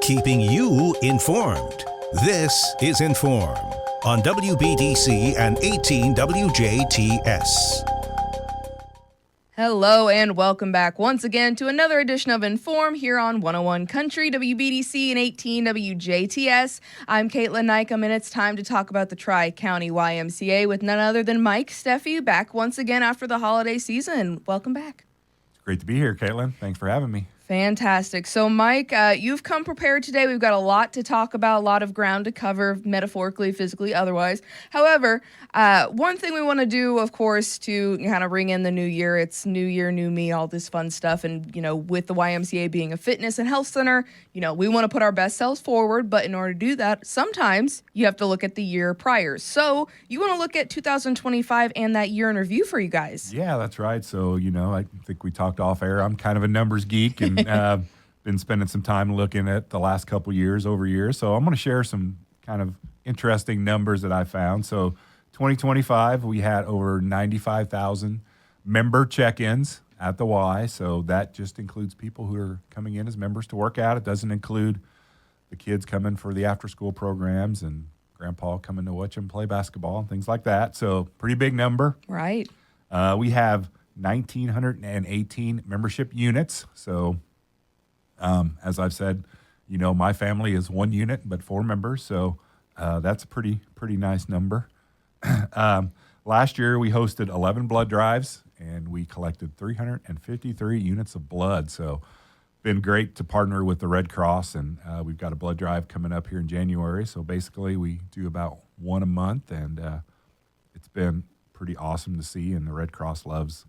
Keeping you informed. This is In.form on WBDC and 18 WJTS. Hello and welcome back once again to another edition of In.form here on 101 Country, WBDC and 18 WJTS. I'm Caitlin Nykum, and it's time to talk about the Tri-County YMCA with none other than Mike Steffi, back once again after the holiday season. Welcome back. It's great to be here, Caitlin. Thanks for having me. Fantastic. So, Mike, you've come prepared today. We've got a lot to talk about, a lot of ground to cover, metaphorically, physically, otherwise. However, one thing we want to do, of course, to kind of bring in the new year, it's new year, new me, all this fun stuff. And, with the YMCA being a fitness and health center, we want to put our best selves forward. But in order to do that, sometimes you have to look at the year prior. So you want to look at 2025 and that year in review for you guys. Yeah, that's right. So, I think we talked off air. I'm kind of a numbers geek and been spending some time looking at the last couple years over years. So I'm going to share some kind of interesting numbers that I found. So 2025, we had over 95,000 member check-ins at the Y. So that just includes people who are coming in as members to work out. It doesn't include the kids coming for the after-school programs and grandpa coming to watch them play basketball and things like that. So pretty big number. Right. We have 1,918 membership units. So as I've said, my family is one unit, but 4 members. So that's a pretty nice number. Last year, we hosted 11 blood drives, and we collected 353 units of blood. So been great to partner with the Red Cross, and we've got a blood drive coming up here in January. So basically, we do about one a month, and it's been pretty awesome to see, and the Red Cross loves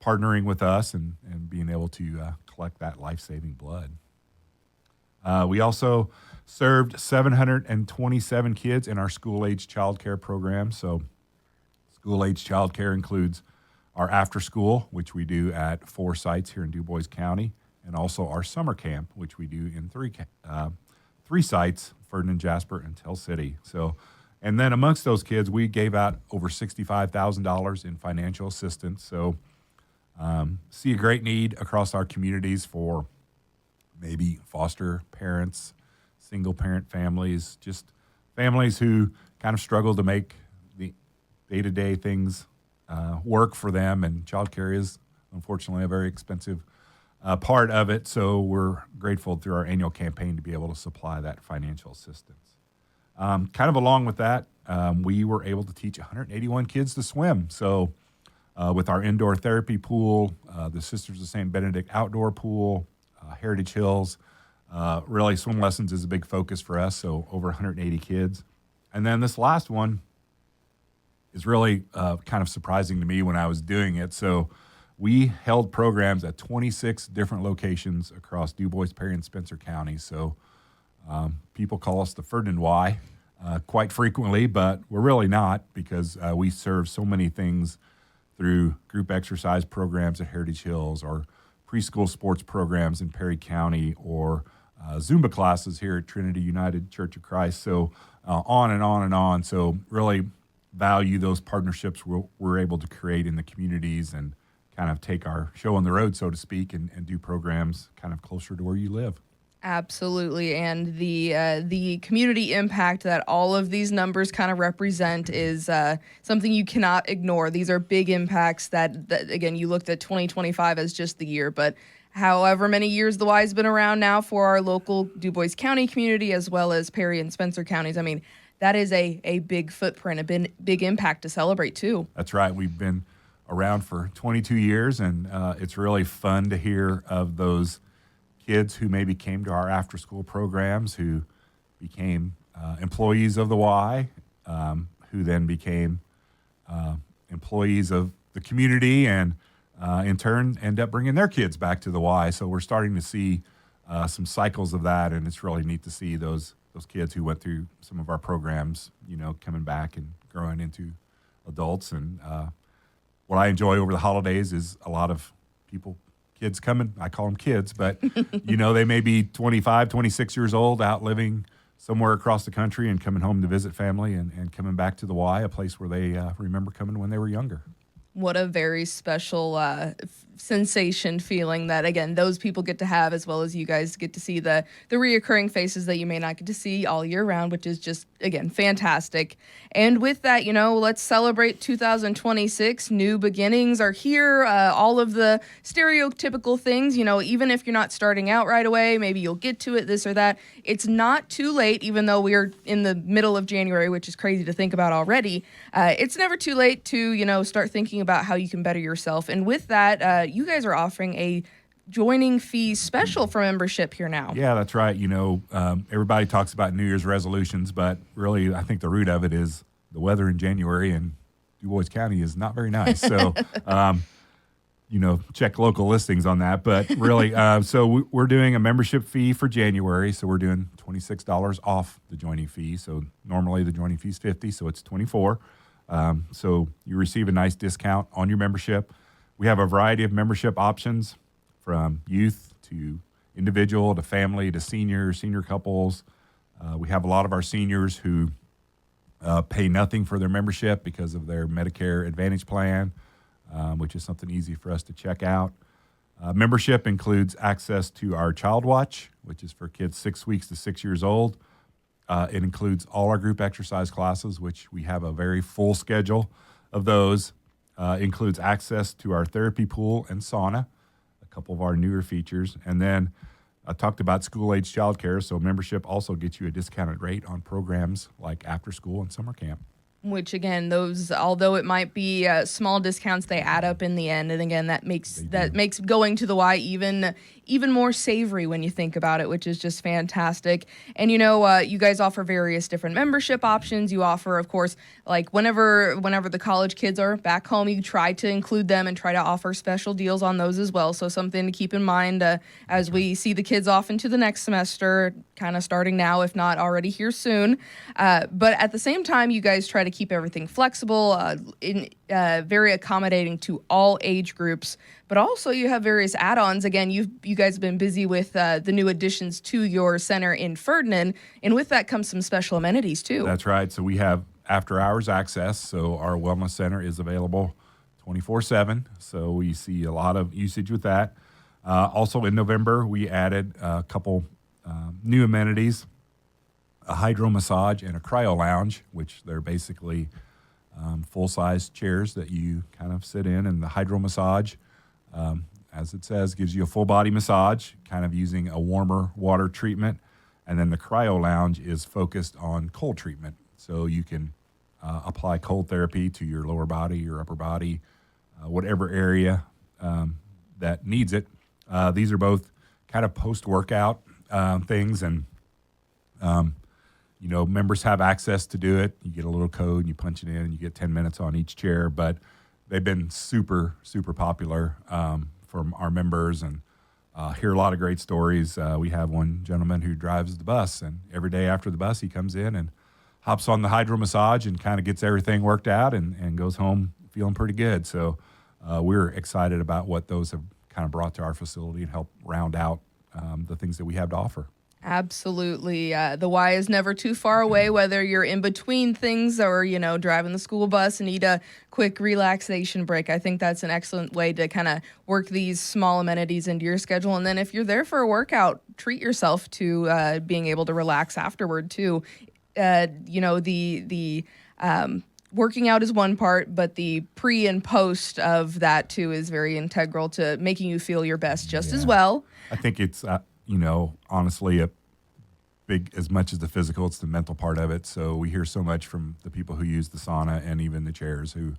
partnering with us and being able to collect that life-saving blood. We also served 727 kids in our school-age child care program. So school-age child care includes our after-school, which we do at 4 sites here in DuBois County, and also our summer camp, which we do in 3 sites, Ferdinand, Jasper, and Tell City. So, and then amongst those kids, we gave out over $65,000 in financial assistance. So see a great need across our communities for maybe foster parents, single parent families, just families who kind of struggle to make the day-to-day things work for them. And childcare is unfortunately a very expensive part of it. So we're grateful through our annual campaign to be able to supply that financial assistance. Kind of along with that, we were able to teach 181 kids to swim. So with our indoor therapy pool, the Sisters of St. Benedict outdoor pool, Heritage Hills, really swim lessons is a big focus for us, so over 180 kids. And then this last one is really kind of surprising to me when I was doing it. So we held programs at 26 different locations across DuBois, Perry, and Spencer counties. So people call us the Ferdinand Y quite frequently, but we're really not, because we serve so many things through group exercise programs at Heritage Hills, or preschool sports programs in Perry County, or Zumba classes here at Trinity United Church of Christ. So on and on and on. So really value those partnerships we're able to create in the communities, and kind of take our show on the road, so to speak, and do programs kind of closer to where you live. Absolutely, and the community impact that all of these numbers kind of represent is something you cannot ignore. These are big impacts that again, you looked at 2025 as just the year, but however many years the Y's been around now for our local DuBois County community, as well as Perry and Spencer counties, I mean, that is a big footprint, a big impact to celebrate too. That's right. We've been around for 22 years, and it's really fun to hear of those kids who maybe came to our after-school programs, who became employees of the Y, who then became employees of the community, and in turn end up bringing their kids back to the Y. So we're starting to see some cycles of that, and it's really neat to see those kids who went through some of our programs, coming back and growing into adults. And what I enjoy over the holidays is a lot of kids coming. I call them kids, but they may be 25, 26 years old, out living somewhere across the country, and coming home to visit family, and coming back to the Y, a place where they remember coming when they were younger. What a very special sensation feeling that, again, those people get to have, as well as you guys get to see the reoccurring faces that you may not get to see all year round, which is just, again, fantastic. And with that, let's celebrate 2026. New beginnings are here. All of the stereotypical things, even if you're not starting out right away, maybe you'll get to it, this or that. It's not too late, even though we are in the middle of January, which is crazy to think about already. It's never too late to, start thinking about how you can better yourself. And with that, you guys are offering a joining fee special for membership here now. Yeah, that's right. Everybody talks about New Year's resolutions, but really, I think the root of it is the weather in January in Dubois County is not very nice. So, check local listings on that. But really, so we're doing a membership fee for January. So we're doing $26 off the joining fee. So normally the joining fee is $50, so it's $24. So you receive a nice discount on your membership. We have a variety of membership options, from youth to individual to family to senior couples. We have a lot of our seniors who pay nothing for their membership because of their Medicare Advantage plan, which is something easy for us to check out. Membership includes access to our Child Watch, which is for kids 6 weeks to 6 years old. It includes all our group exercise classes, which we have a very full schedule of those. Includes access to our therapy pool and sauna, a couple of our newer features. And then I talked about school-age childcare, so membership also gets you a discounted rate on programs like after school and summer camp. Which, again, those, although it might be small discounts, they add up in the end. And again, that makes going to the Y even more savory when you think about it, which is just fantastic. And you guys offer various different membership options. You offer, of course, like whenever the college kids are back home, you try to include them and try to offer special deals on those as well. So something to keep in mind as we see the kids off into the next semester, kind of starting now, if not already here soon. But at the same time, you guys try to keep everything flexible, very accommodating to all age groups. But also you have various add-ons. Again, you guys have been busy with the new additions to your center in Ferdinand, and with that comes some special amenities too. That's right. So we have after-hours access. So our wellness center is available 24/7. So we see a lot of usage with that. Also in November, we added a couple new amenities, a hydro massage and a cryo lounge, which they're basically full-size chairs that you kind of sit in. And the hydro massage, as it says, gives you a full-body massage, kind of using a warmer water treatment. And then the cryo lounge is focused on cold treatment. So you can apply cold therapy to your lower body, your upper body, whatever area that needs it. These are both kind of post-workout things, and members have access to do it. You get a little code, and you punch it in, and you get 10 minutes on each chair. But they've been super, super popular from our members, and hear a lot of great stories. We have one gentleman who drives the bus, and every day after the bus, he comes in and hops on the hydro massage and kind of gets everything worked out and goes home feeling pretty good. So we're excited about what those have kind of brought to our facility and help round out the things that we have to offer. Absolutely. The Y is never too far away, whether you're in between things or, driving the school bus and need a quick relaxation break. I think that's an excellent way to kind of work these small amenities into your schedule. And then if you're there for a workout, treat yourself to being able to relax afterward too. The working out is one part, but the pre and post of that too is very integral to making you feel your best just as well. I think it's, honestly, a big, as much as the physical, it's the mental part of it. So we hear so much from the people who use the sauna and even the chairs who,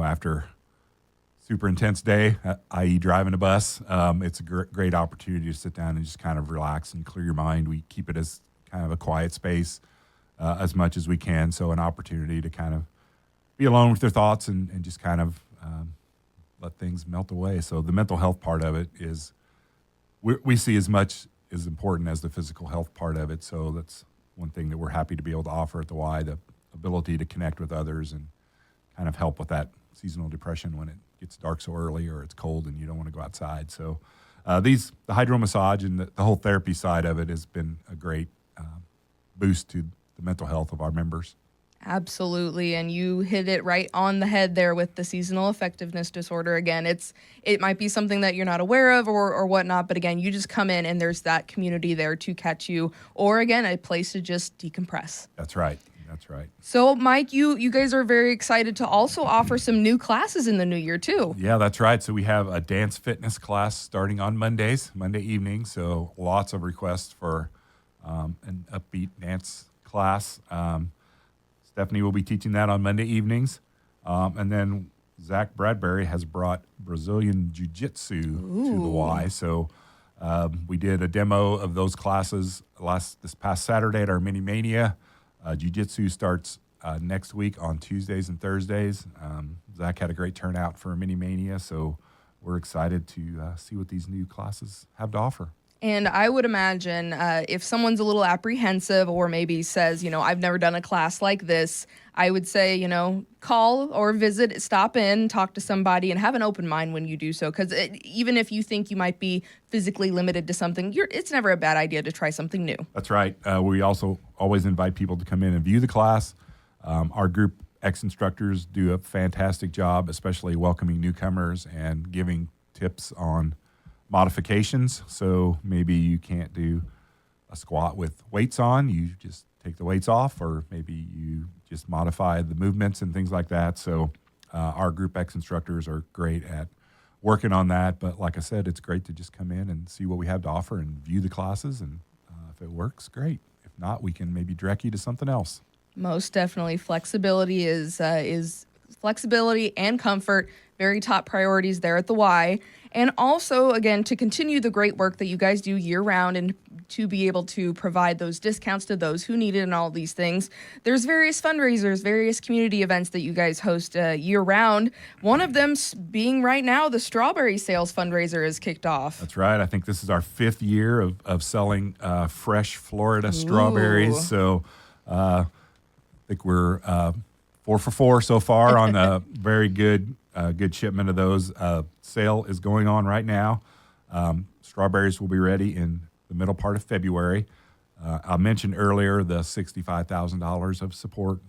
after super intense day, i.e. driving a bus, it's a great opportunity to sit down and just kind of relax and clear your mind. We keep it as kind of a quiet space as much as we can. So an opportunity to kind of be alone with your thoughts and just kind of let things melt away. So the mental health part of it is, we see as much as important as the physical health part of it. So that's one thing that we're happy to be able to offer at the Y, the ability to connect with others and kind of help with that seasonal depression when it gets dark so early or it's cold and you don't want to go outside. So the hydro massage and the whole therapy side of it has been a great boost to the mental health of our members. Absolutely, and you hit it right on the head there with the seasonal effectiveness disorder. Again, it might be something that you're not aware of or whatnot, but again, you just come in and there's that community there to catch you, or again, a place to just decompress. That's right. That's right. So, Mike, you guys are very excited to also offer some new classes in the new year too. Yeah, that's right. So we have a dance fitness class starting on Monday evening. So lots of requests for an upbeat dance class. Stephanie will be teaching that on Monday evenings. And then Zach Bradbury has brought Brazilian Jiu-Jitsu to the Y. So we did a demo of those classes this past Saturday at our Mini Mania. Jiu-Jitsu starts next week on Tuesdays and Thursdays. Zach had a great turnout for Mini Mania, so we're excited to see what these new classes have to offer. And I would imagine if someone's a little apprehensive or maybe says, I've never done a class like this, I would say, call or visit, stop in, talk to somebody, and have an open mind when you do so. Because even if you think you might be physically limited to something, it's never a bad idea to try something new. That's right. We also always invite people to come in and view the class. Our group ex-instructors do a fantastic job, especially welcoming newcomers and giving tips on modifications. So maybe you can't do a squat with weights on, you just take the weights off, or maybe you just modify the movements and things like that. So our group X instructors are great at working on that. But like I said, it's great to just come in and see what we have to offer and view the classes. And if it works, great. If not, we can maybe direct you to something else. Most definitely. Flexibility is flexibility and comfort, very top priorities there at the Y. And also, again, to continue the great work that you guys do year round and to be able to provide those discounts to those who need it and all these things, there's various fundraisers, various community events that you guys host year round. One of them being right now, the strawberry sales fundraiser is kicked off. That's right. I think this is our 5th year of selling fresh Florida strawberries. So I think we're 4 for 4 so far on a very good shipment of those. Sale is going on right now. Strawberries will be ready in the middle part of February. I mentioned earlier the $65,000 of support.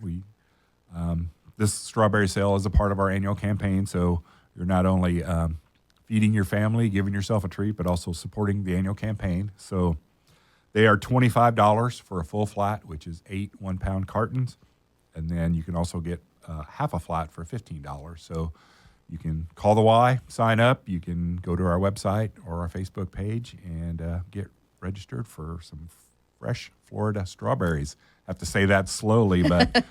This strawberry sale is a part of our annual campaign, so you're not only feeding your family, giving yourself a treat, but also supporting the annual campaign. So they are $25 for a full flat, which is 8 1-pound cartons. And then you can also get half a flat for $15. So you can call the Y, sign up. You can go to our website or our Facebook page and get registered for some fresh Florida strawberries. I have to say that slowly, but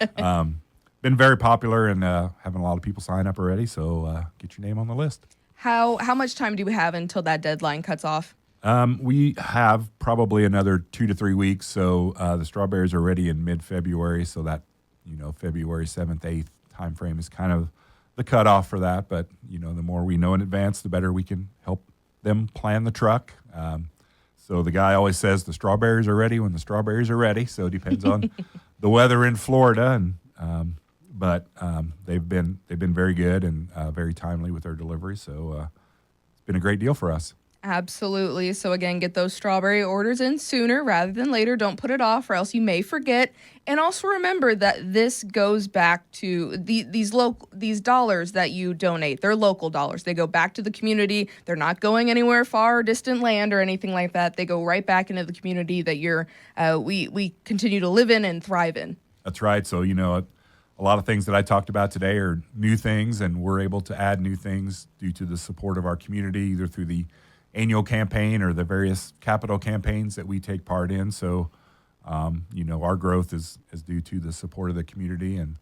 been very popular and having a lot of people sign up already. So get your name on the list. How much time do we have until that deadline cuts off? We have probably another 2 to 3 weeks. So the strawberries are ready in mid-February. So that, February 7th, 8th time frame is kind of the cutoff for that. But, the more we know in advance, the better we can help them plan the truck. So the guy always says the strawberries are ready when the strawberries are ready. So it depends on the weather in Florida. And but they've been very good and very timely with their delivery. So it's been a great deal for us. Absolutely. So again, get those strawberry orders in sooner rather than later. Don't put it off or else you may forget. And also remember that this goes back to these dollars that you donate. They're local dollars. They go back to the community. They're not going anywhere far or distant land or anything like that. They go right back into the community that we continue to live in and thrive in. That's right. So, a lot of things that I talked about today are new things, and we're able to add new things due to the support of our community, either through the annual campaign or the various capital campaigns that we take part in. So, our growth is due to the support of the community. And,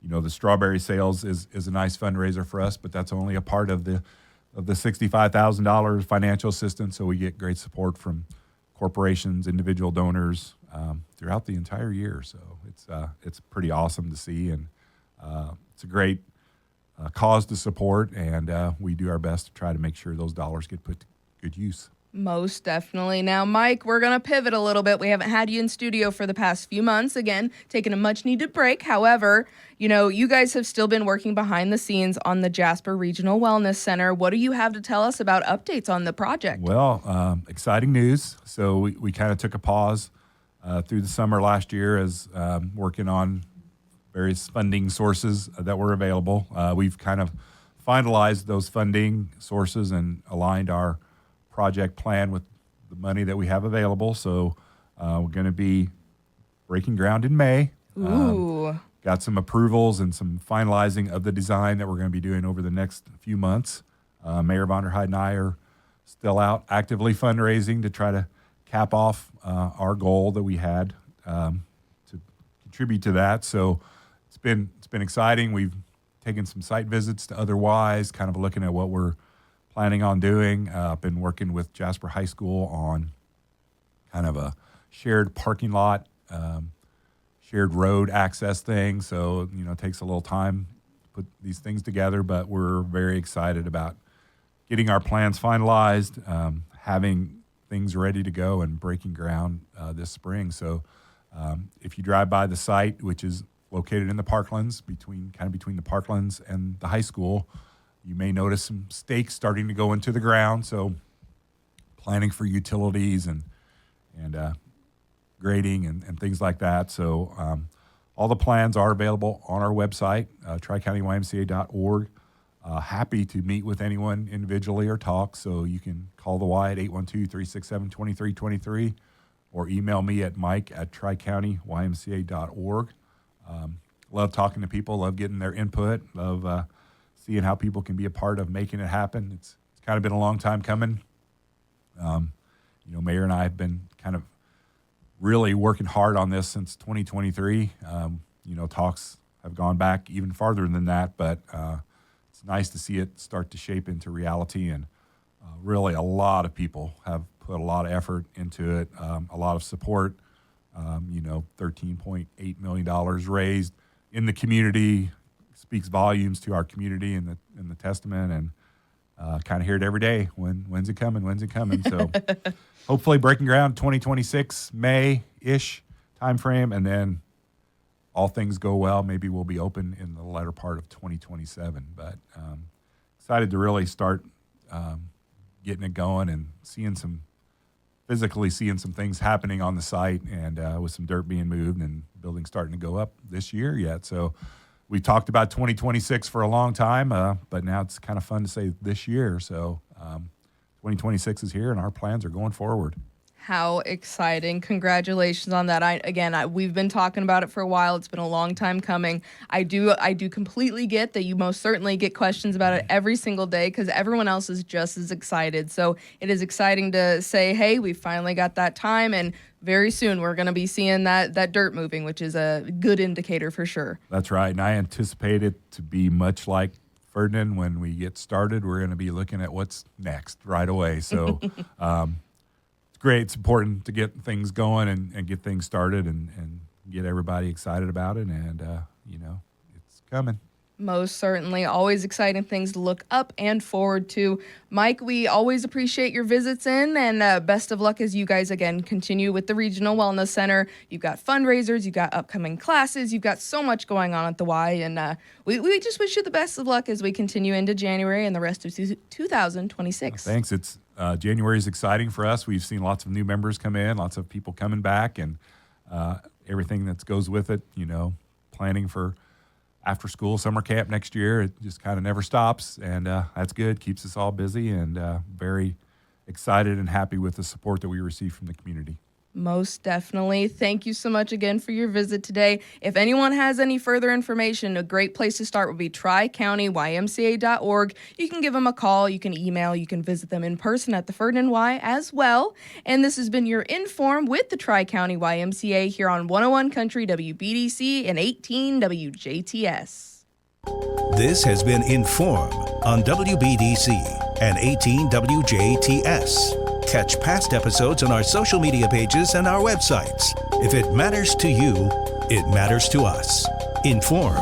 the strawberry sales is a nice fundraiser for us, but that's only a part of the $65,000 financial assistance. So we get great support from corporations, individual donors throughout the entire year. So it's pretty awesome to see. And it's a great cause to support. And we do our best to try to make sure those dollars get put to good use. Most definitely. Now, Mike, we're going to pivot a little bit. We haven't had you in studio for the past few months. Again, taking a much-needed break. However, you guys have still been working behind the scenes on the Jasper Regional Wellness Center. What do you have to tell us about updates on the project? Well, exciting news. So we kind of took a pause through the summer last year as working on various funding sources that were available. We've kind of finalized those funding sources and aligned our project plan with the money that we have available. So we're going to be breaking ground in May. Ooh. Got some approvals and some finalizing of the design that we're going to be doing over the next few months. Mayor von der Heide and I are still out actively fundraising to try to cap off our goal that we had to contribute to that. So it's been exciting. We've taken some site visits to otherwise, kind of looking at what we're planning on doing. I've been working with Jasper High School on kind of a shared parking lot, shared road access thing. So, it takes a little time to put these things together, but we're very excited about getting our plans finalized, having things ready to go and breaking ground this spring. So if you drive by the site, which is located in the Parklands, between the Parklands and the high school, you may notice some stakes starting to go into the ground. So planning for utilities and grading and things like that. So all the plans are available on our website, tricountymca.org. Happy to meet with anyone individually or talk. So you can call the Y at 812-367-2323 or email me at mike@tricountymca.org. Love talking to people, love getting their input, love seeing how people can be a part of making it happen. It's kind of been a long time coming. Mayor and I have been kind of really working hard on this since 2023. Talks have gone back even farther than that, but it's nice to see it start to shape into reality. And really a lot of people have put a lot of effort into it, a lot of support. $13.8 million raised in the community speaks volumes to our community and the testament, and kind of hear it every day. When's it coming? When's it coming? So hopefully breaking ground 2026 May-ish timeframe, and then all things go well, maybe we'll be open in the latter part of 2027. But excited to really start getting it going and physically seeing some things happening on the site, and with some dirt being moved and buildings starting to go up this year yet. So we talked about 2026 for a long time, but now it's kind of fun to say this year. So 2026 is here, and our plans are going forward. How exciting. Congratulations on that. We've been talking about it for a while. It's been a long time coming. I do completely get that you most certainly get questions about it every single day because everyone else is just as excited. So it is exciting to say, hey, we finally got that time, and very soon we're going to be seeing that dirt moving, which is a good indicator for sure. That's right. And I anticipate it to be much like Ferdinand. When we get started, we're going to be looking at what's next right away. So great. It's important to get things going and get things started and get everybody excited about it. And, it's coming. Most certainly. Always exciting things to look up and forward to. Mike, we always appreciate your visits in, and best of luck as you guys, again, continue with the Regional Wellness Center. You've got fundraisers, you've got upcoming classes, you've got so much going on at the Y, and we just wish you the best of luck as we continue into January and the rest of 2026. Thanks. It's January is exciting for us. We've seen lots of new members come in, lots of people coming back, and everything that goes with it, planning for after school summer camp next year. It just kind of never stops, and that's good. Keeps us all busy, and very excited and happy with the support that we receive from the community. Most definitely. Thank you so much again for your visit today. If anyone has any further information, a great place to start would be tricountymca.org. You can give them a call, you can email, you can visit them in person at the Ferdinand Y as well. And this has been your In.form with the Tri-County YMCA here on 101 Country WBDC and 18 WJTS. This has been In.form on WBDC and 18 WJTS. Catch past episodes on our social media pages and our websites. If it matters to you, it matters to us. In.form.